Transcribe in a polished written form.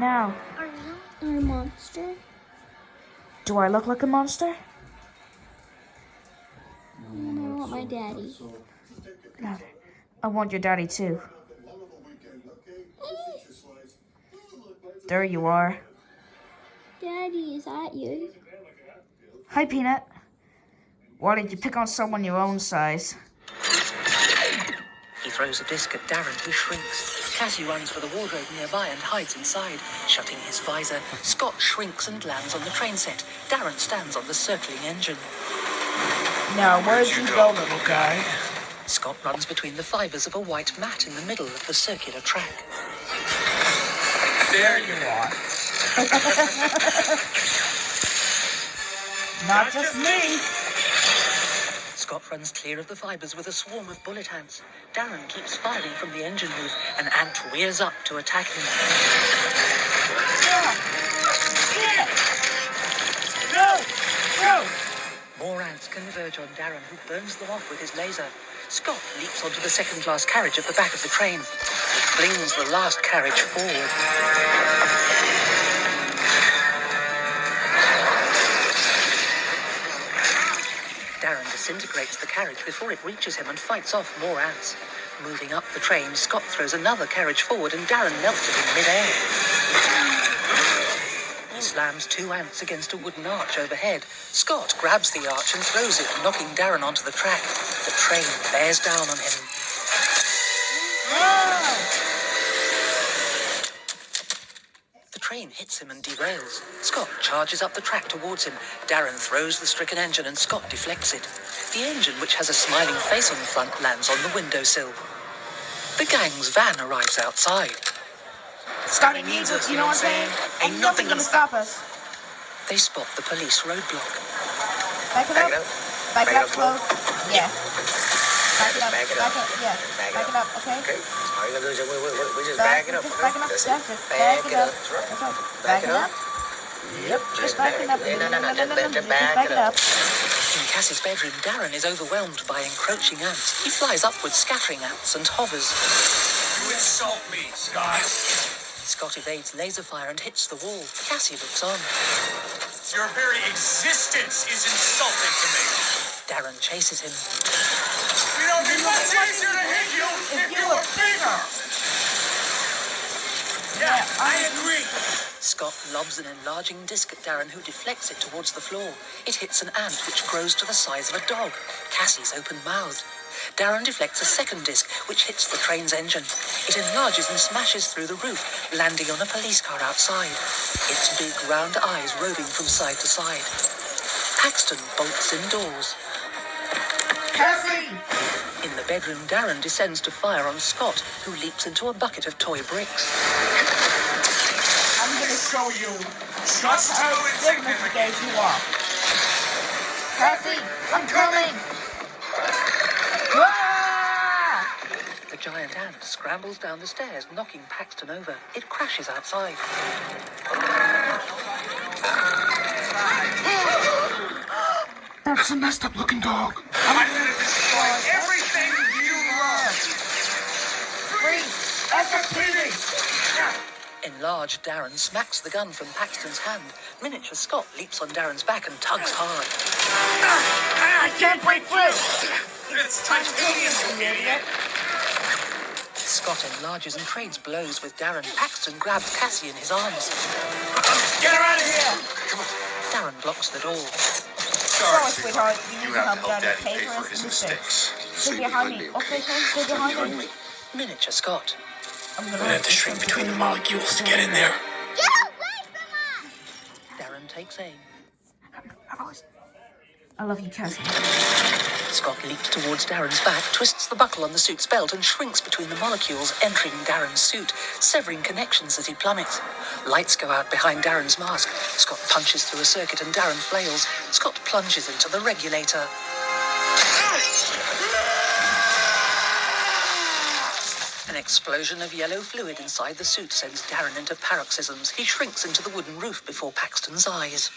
Now, Are you a monster? do I look like a monster? And I want my daddy. God, I want your daddy too. There you are. Daddy, is that you? Hi, Peanut. Why did you pick on someone your own size? He throws a disc at Darren, who shrinks. Cassie runs for the wardrobe nearby and hides inside, shutting his visor. Scott shrinks and lands on the train set. Darren stands on the circling engine. Now, where'd you go, little guy? Scott runs between the fibers of a white mat in the middle of the circular track. There you are. Not just me. Scott runs clear of the fibers with a swarm of bullet ants. Darren keeps firing from the engine roof. An ant rears up to attack him. No! More ants converge on Darren, who burns them off with his laser. Scott leaps onto the second-class carriage at the back of the train. He flings the last carriage forward. Darren disintegrates the carriage before it reaches him and fights off more ants. Moving up the train, Scott throws another carriage forward and Darren melts it in mid-air. He slams two ants against a wooden arch overhead. Scott grabs the arch and throws it, knocking Darren onto the track. The train bears down on him. The train hits him and derails. Scott charges up the track towards him. Darren throws the stricken engine and Scott deflects it. The engine, which has a smiling face on the front, lands on the windowsill. The gang's van arrives outside. Scotty needs us, you know what I'm saying? Ain't nothing gonna stop us. They spot the police roadblock. Back it up. Back it up slow. Yeah. Back it up. Yeah. Back it up, okay? Okay. All you gotta do is we just Back back it up. Just Okay? back it up. That's That's it. it. Back it up. That's right. That's right. Back it up. Yep. Just back it up. No. Just back it up. In Cassie's bedroom, Darren is overwhelmed by encroaching ants. He flies upwards, scattering ants, and hovers. You insult me, Scott. Scott evades laser fire and hits the wall. Cassie looks on. Your very existence is insulting to me. Darren chases him. You know, it'd be much easier to hit you if you were bigger. Yeah, I agree. Scott lobs an enlarging disc at Darren, who deflects it towards the floor. It hits an ant, which grows to the size of a dog. Cassie's open-mouthed. Darren deflects a second disc, which hits the train's engine. It enlarges and smashes through the roof, landing on a police car outside. Its big round eyes roving from side to side. Paxton bolts indoors. Cassie! In the bedroom, Darren descends to fire on Scott, who leaps into a bucket of toy bricks. I'm gonna show you just how insignificant you are. Cassie, I'm coming! The giant ant scrambles down the stairs, knocking Paxton over. It crashes outside. That's a messed up looking dog. I'm gonna destroy everything you love. Freeze! SFPD! Enlarged Darren smacks the gun from Paxton's hand. Miniature Scott leaps on Darren's back and tugs hard. I can't break free! It's titanium, you idiot. Scott enlarges and trades blows with Darren. Paxton grabs Cassie in his arms. Get her out of here. Darren blocks the door. Sorry, sweetheart. You need to help Daddy pay for his mistakes. Stay behind me. Okay, stay behind me. Miniature Scott. I'm gonna have to shrink between the molecules to get in there. Get away from us! Darren takes aim. I love you, Cassie. Scott leaps towards Darren's back, twists the buckle on the suit's belt and shrinks between the molecules, entering Darren's suit, severing connections as he plummets. Lights go out behind Darren's mask. Scott punches through a circuit and Darren flails. Scott plunges into the regulator. An explosion of yellow fluid inside the suit sends Darren into paroxysms. He shrinks into the wooden roof before Paxton's eyes.